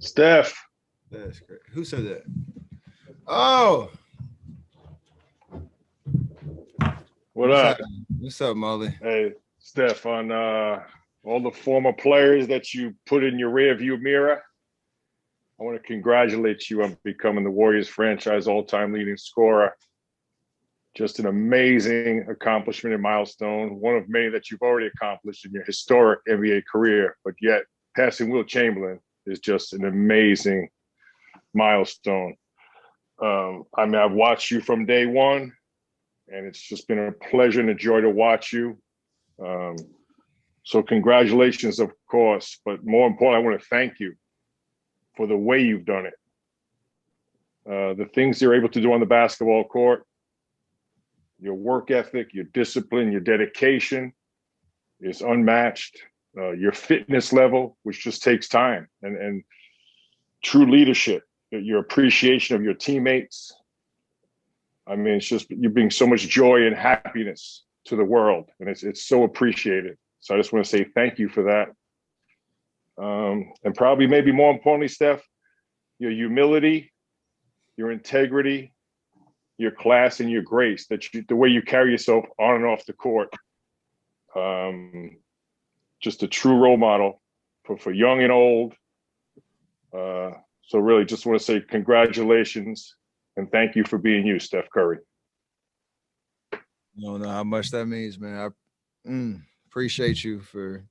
Steph. That's great. Who said that? Oh. What up? What's up, Molly? Hey, Steph, on all the former players that you put in your rearview mirror, I want to congratulate you on becoming the Warriors franchise all-time leading scorer. Just an amazing accomplishment and milestone, one of many that you've already accomplished in your historic NBA career, but yet passing Wilt Chamberlain is just an amazing milestone. I've watched you from day one, and it's just been a pleasure and a joy to watch you. So congratulations, of course, but more importantly, I want to thank you for the way you've done it. The things you're able to do on the basketball court, your work ethic, your discipline, your dedication is unmatched. Your fitness level, which just takes time, and true leadership, your appreciation of your teammates. I mean, it's just you bring so much joy and happiness to the world, and it's so appreciated. So I just want to say thank you for that. And probably maybe more importantly, Steph, your humility, your integrity, your class, and your grace, the way you carry yourself on and off the court. Just a true role model for young and old. So really just want to say congratulations and thank you for being you, Steph Curry. You don't know how much that means, man. I appreciate you for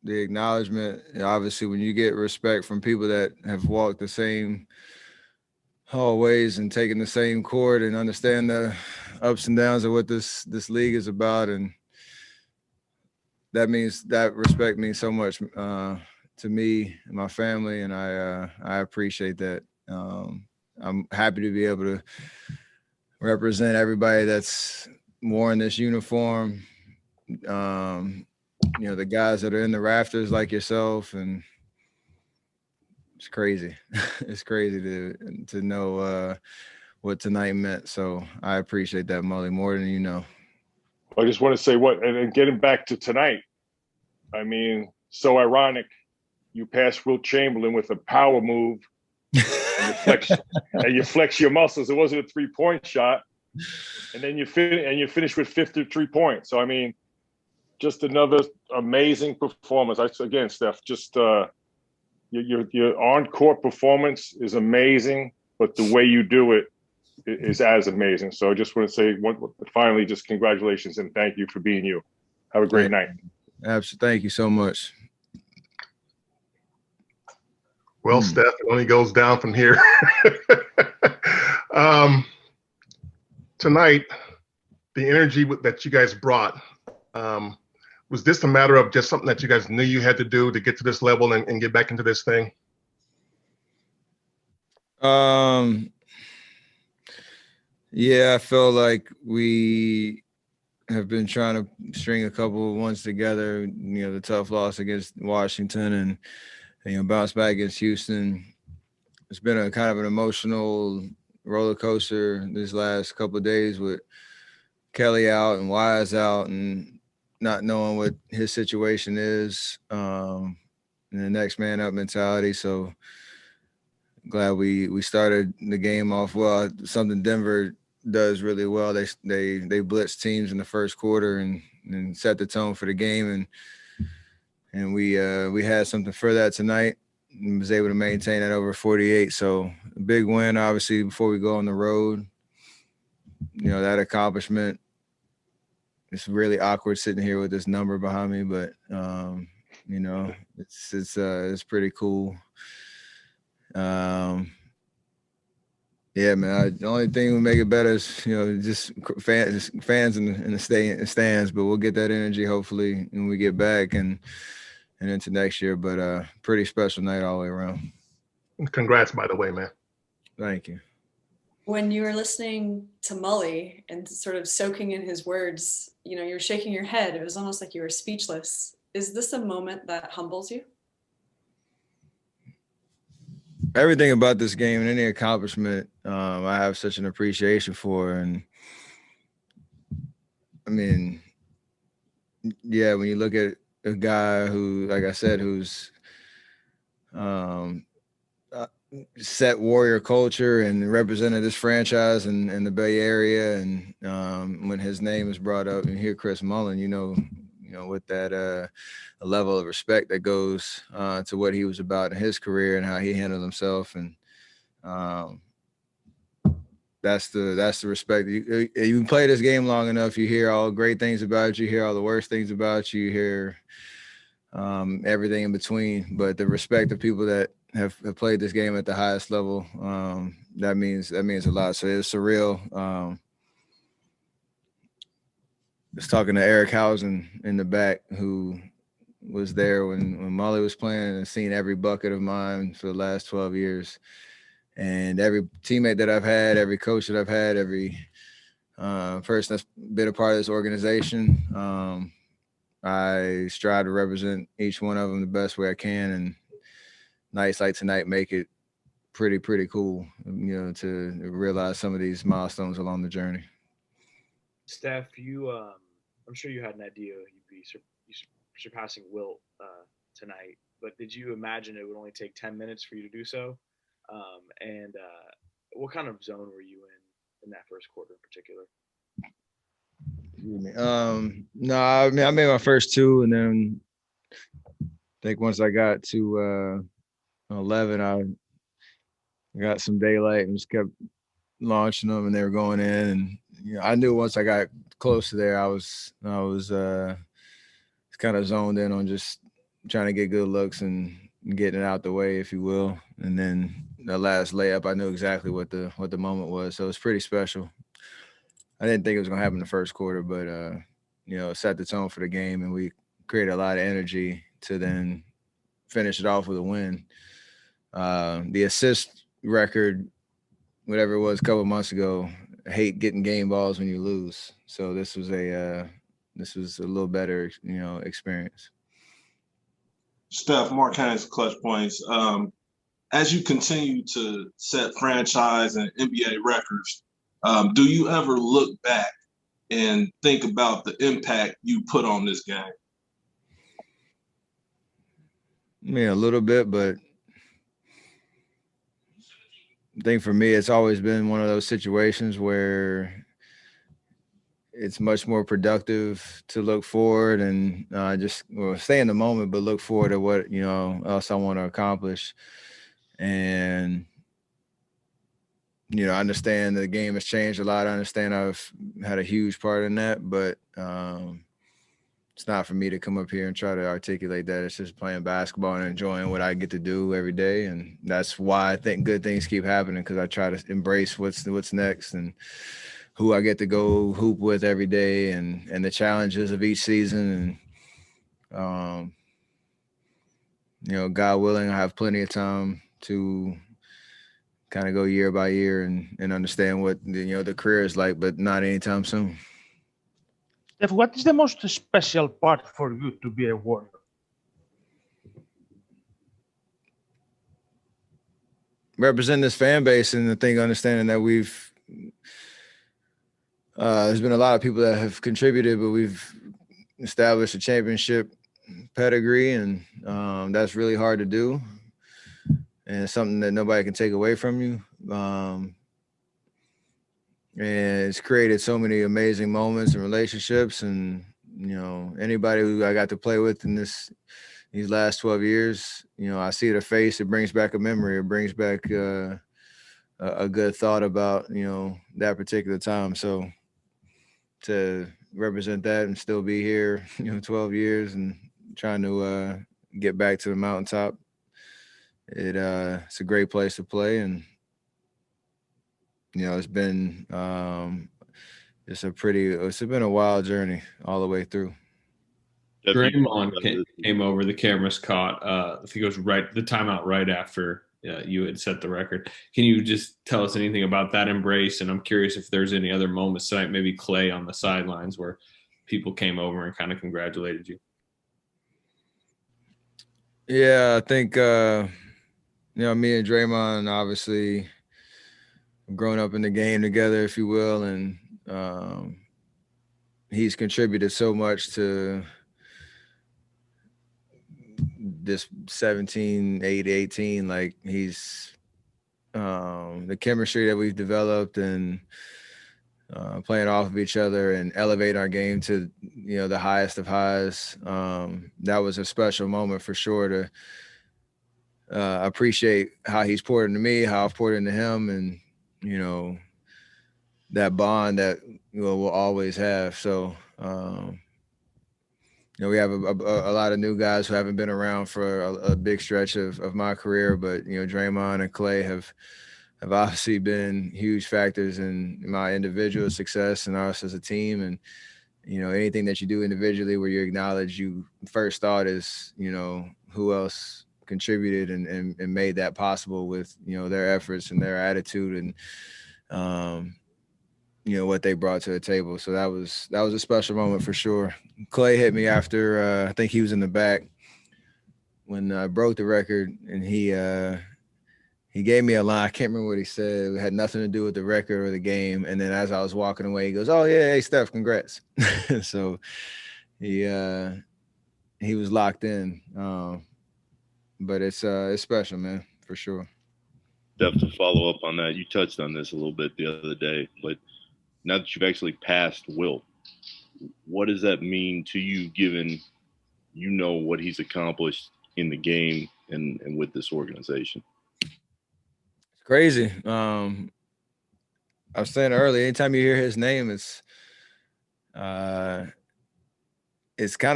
the acknowledgement. And obviously, when you get respect from people that have walked the same hallways and taken the same court and understand the ups and downs of what this league is about, and that respect means so much to me and my family, and I appreciate that. I'm happy to be able to represent everybody that's worn this uniform. The guys that are in the rafters like yourself, and it's crazy. It's crazy to know what tonight meant. So I appreciate that, Molly, more than you know. I just want to say and getting back to tonight, I mean, so ironic. You passed Wilt Chamberlain with a power move, and you flex your muscles. It wasn't a 3-point shot, and then you finish with 53 points. So I mean, just another amazing performance. Again, Steph, just your on-court performance is amazing, but the way you do it is as amazing. So I just want to say, finally, just congratulations and thank you for being you. Have a great night. Absolutely, thank you so much. Well, Steph, it only goes down from here. Tonight, the energy that you guys brought, was this a matter of just something that you guys knew you had to do to get to this level and get back into this thing? Yeah, I feel like we have been trying to string a couple of ones together, the tough loss against Washington and bounce back against Houston. It's been a kind of an emotional roller coaster this last couple of days with Kelly out and Wise out and not knowing what his situation is, and the next man up mentality. So glad we started the game off well. Something Denver does really well. They blitz teams in the first quarter and set the tone for the game, and we had something for that tonight and was able to maintain that over 48. So a big win, obviously, before we go on the road. That accomplishment. It's really awkward sitting here with this number behind me, but it's pretty cool. Yeah, man. The only thing that would make it better is just fans in the stands. But we'll get that energy hopefully when we get back and into next year. But pretty special night all the way around. Congrats, by the way, man. Thank you. When you were listening to Mully and sort of soaking in his words, you were shaking your head. It was almost like you were speechless. Is this a moment that humbles you? Everything about this game and any accomplishment, I have such an appreciation for. And I mean, yeah, when you look at a guy who, like I said, who's set Warrior culture and represented this franchise in the Bay Area. And when his name is brought up and hear Chris Mullin, with that a level of respect that goes to what he was about in his career and how he handled himself. And that's the respect. You play this game long enough, you hear all great things about you, hear all the worst things about you, hear everything in between. But the respect of people that have played this game at the highest level, that means a lot. So it's surreal. I was talking to Eric Housen in the back, who was there when Molly was playing, and seen every bucket of mine for the last 12 years. And every teammate that I've had, every coach that I've had, every person that's been a part of this organization, I strive to represent each one of them the best way I can. And nights like tonight make it pretty cool, to realize some of these milestones along the journey. Steph, I'm sure you had an idea you'd be surpassing Wilt tonight, but did you imagine it would only take 10 minutes for you to do so? And what kind of zone were you in that first quarter in particular? No, I mean, I made my first two, and then I think once I got to 11, I got some daylight and just kept launching them, and they were going in. And I knew once I got close to there, I was kind of zoned in on just trying to get good looks and getting it out the way, if you will. And then the last layup, I knew exactly what the moment was. So it was pretty special. I didn't think it was going to happen in the first quarter, but, it set the tone for the game, and we created a lot of energy to then finish it off with a win. The assist record, whatever it was a couple of months ago, I hate getting game balls when you lose. So this was a little better, experience. Steph, Mark Haynes, Clutch Points. As you continue to set franchise and NBA records, do you ever look back and think about the impact you put on this game? I mean, a little bit, but I think for me, it's always been one of those situations where it's much more productive to look forward and stay in the moment, but look forward to what, else I want to accomplish. And, I understand the game has changed a lot. I understand I've had a huge part in that, but it's not for me to come up here and try to articulate that. It's just playing basketball and enjoying what I get to do every day. And that's why I think good things keep happening, because I try to embrace what's next and who I get to go hoop with every day, and the challenges of each season. And, God willing, I have plenty of time to kind of go year by year and understand what, the career is like, but not anytime soon. Steph, what is the most special part for you to be a Warrior? Represent this fan base, and understanding that there's been a lot of people that have contributed, but we've established a championship pedigree, and that's really hard to do. And it's something that nobody can take away from you. And it's created so many amazing moments and relationships. And, anybody who I got to play with in these last 12 years, I see their face, it brings back a memory. It brings back a good thought about, that particular time. So to represent that and still be here, 12 years and trying to get back to the mountaintop, it's a great place to play. And, it's been it's been a wild journey all the way through. Draymond came over, the cameras caught, I think it was the timeout right after you had set the record. Can you just tell us anything about that embrace? And I'm curious if there's any other moments tonight, maybe Clay on the sidelines, where people came over and kind of congratulated you. Yeah, I think, me and Draymond obviously grown up in the game together, if you will. And he's contributed so much to this 17, 18, like he's the chemistry that we've developed and playing off of each other and elevate our game to, the highest of highs. That was a special moment for sure to appreciate how he's poured into me, how I've poured into him, and, that bond that we'll always have. So, we have a lot of new guys who haven't been around for a big stretch of my career, but, Draymond and Clay have obviously been huge factors in my individual success and us as a team. And, anything that you do individually where you acknowledge you first thought is, who else contributed and made that possible with, their efforts and their attitude and, what they brought to the table. So that was a special moment for sure. Clay hit me after, I think he was in the back when I broke the record, and he gave me a line. I can't remember what he said. It had nothing to do with the record or the game. And then as I was walking away, he goes, "Oh yeah, hey Steph, congrats." So he was locked in. But it's special, man, for sure. Steph, to follow up on that, you touched on this a little bit the other day, but now that you've actually passed Wilt, what does that mean to you, given what he's accomplished in the game and with this organization? It's crazy. I was saying earlier, anytime you hear his name, it's kind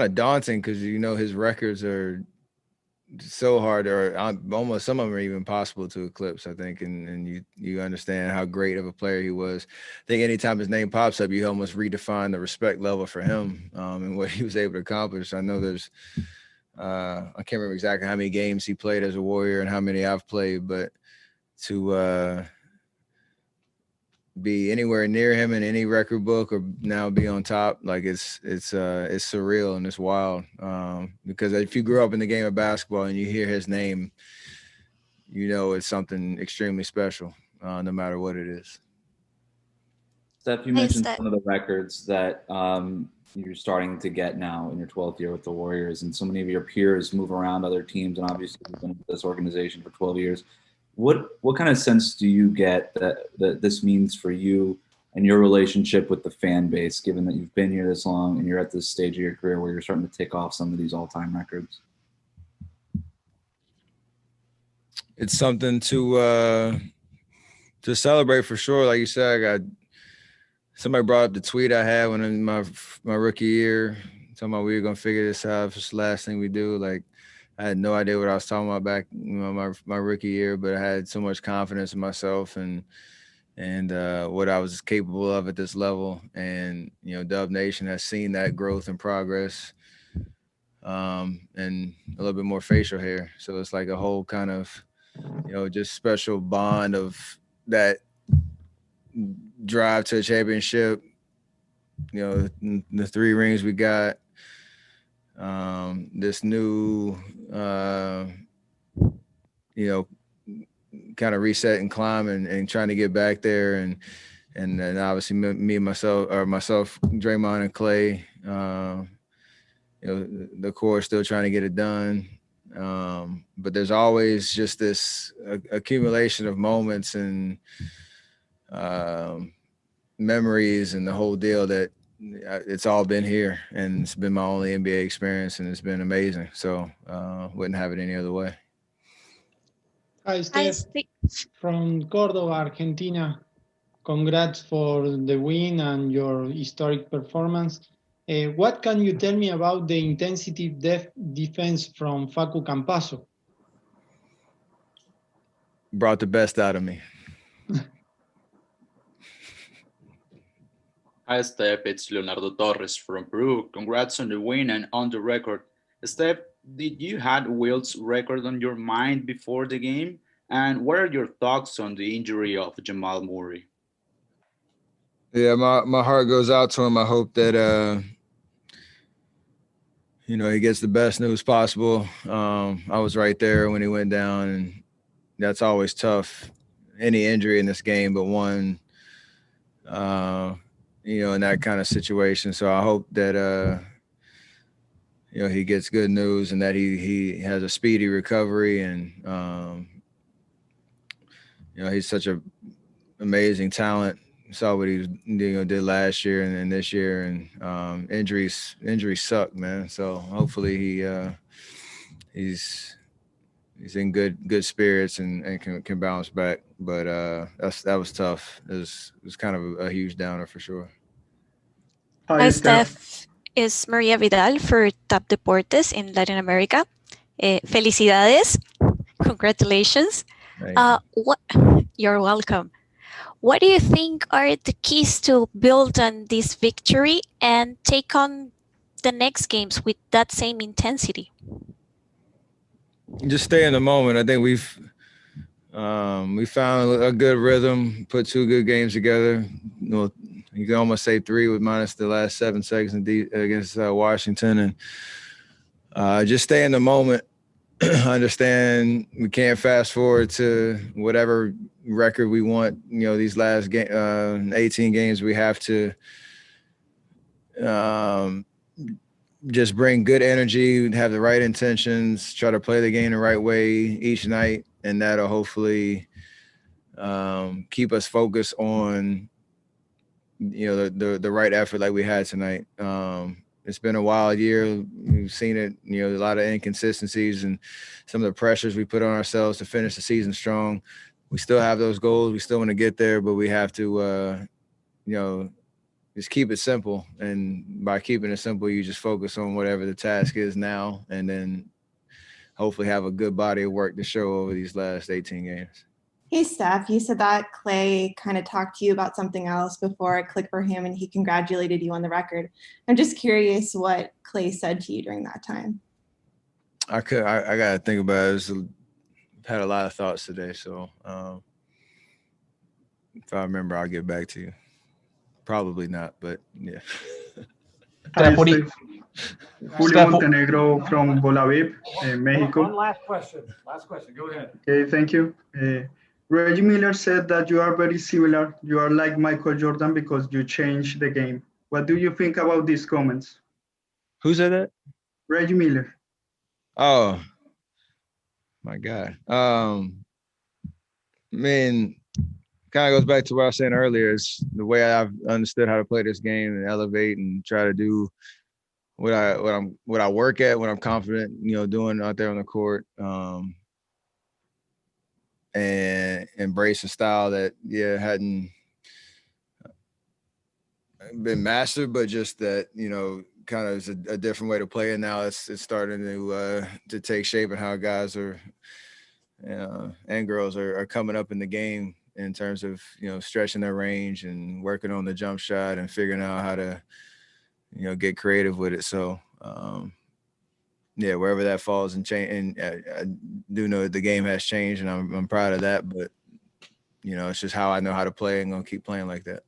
of daunting because his records are so hard, or almost some of them are even impossible to eclipse, I think, and you understand how great of a player he was. I think anytime his name pops up, you almost redefine the respect level for him and what he was able to accomplish. I know there's I can't remember exactly how many games he played as a Warrior and how many I've played, but to be anywhere near him in any record book or now be on top, like it's surreal and it's wild. Because if you grew up in the game of basketball and you hear his name, it's something extremely special, no matter what it is. Steph, you mentioned some of the records that you're starting to get now in your 12th year with the Warriors, and so many of your peers move around other teams, and obviously you've been with this organization for 12 years. What kind of sense do you get that this means for you and your relationship with the fan base, given that you've been here this long and you're at this stage of your career where you're starting to take off some of these all-time records? It's something to celebrate for sure. Like you said, somebody brought up the tweet I had when in my rookie year, talking about we were gonna figure this out. It's the last thing we do. Like, I had no idea what I was talking about back, my rookie year, but I had so much confidence in myself and what I was capable of at this level. And, Dub Nation has seen that growth and progress and a little bit more facial hair. So it's like a whole kind of, just special bond of that drive to a championship, the 3 rings we got. This new, kind of reset and climb and trying to get back there. And obviously me and myself, Draymond and Clay, the core still trying to get it done. But there's always just this accumulation of moments and memories and the whole deal that it's all been here, and it's been my only NBA experience, and it's been amazing. So wouldn't have it any other way. Hi, Steph. From Córdoba, Argentina. Congrats for the win and your historic performance. What can you tell me about the intensity defense from Facu Campaso? Brought the best out of me. Hi, Steph. It's Leonardo Torres from Peru. Congrats on the win and on the record. Steph, did you had Wilt's record on your mind before the game? And what are your thoughts on the injury of Jamal Murray? Yeah, my heart goes out to him. I hope that he gets the best news possible. I was right there when he went down, and that's always tough. Any injury in this game, but one. In that kind of situation. So I hope that, he gets good news and that he has a speedy recovery. And, he's such a amazing talent. Saw what he did last year and this year, and injuries suck, man. So hopefully he's in good spirits and can bounce back. But that was tough. It was kind of a huge downer for sure. Hi, Steph. It's Maria Vidal for Top Deportes in Latin America. Felicidades. Congratulations. You're welcome. What do you think are the keys to build on this victory and take on the next games with that same intensity? Just stay in the moment. I think we found a good rhythm, put 2 good games together. You can almost say 3 with minus the last 7 seconds against Washington, and just stay in the moment. Understand we can't fast forward to whatever record we want. These last 18 games, we have to just bring good energy, have the right intentions, try to play the game the right way each night, and that'll hopefully keep us focused on the right effort like we had tonight. It's been a wild year. We've seen it, a lot of inconsistencies and some of the pressures we put on ourselves to finish the season strong. We still have those goals. We still want to get there, but we have to, just keep it simple. And by keeping it simple, you just focus on whatever the task is now, and then hopefully have a good body of work to show over these last 18 games. Hey, Steph, you said that Clay kind of talked to you about something else before it clicked for him and he congratulated you on the record. I'm just curious what Clay said to you during that time. I got to think about it. I've had a lot of thoughts today, so if I remember, I'll get back to you. Probably not, but yeah. Hi, Steph. Julio Montenegro from Bolavip, Mexico. One last question. Go ahead. Okay, thank you. Reggie Miller said that you are very similar. You are like Michael Jordan because you changed the game. What do you think about these comments? Who said that? Reggie Miller. Oh, my God. Kind of goes back to what I was saying earlier. It's the way I've understood how to play this game and elevate and try to do what I work at, what I'm confident, doing out there on the court. And embrace a style that hadn't been mastered, but just that kind of is a different way to play. And now it's starting to take shape in how guys are and girls are coming up in the game in terms of stretching their range and working on the jump shot and figuring out how to get creative with it. So wherever that falls and change, and I do know that the game has changed, and I'm proud of that. But it's just how I know how to play, and gonna keep playing like that.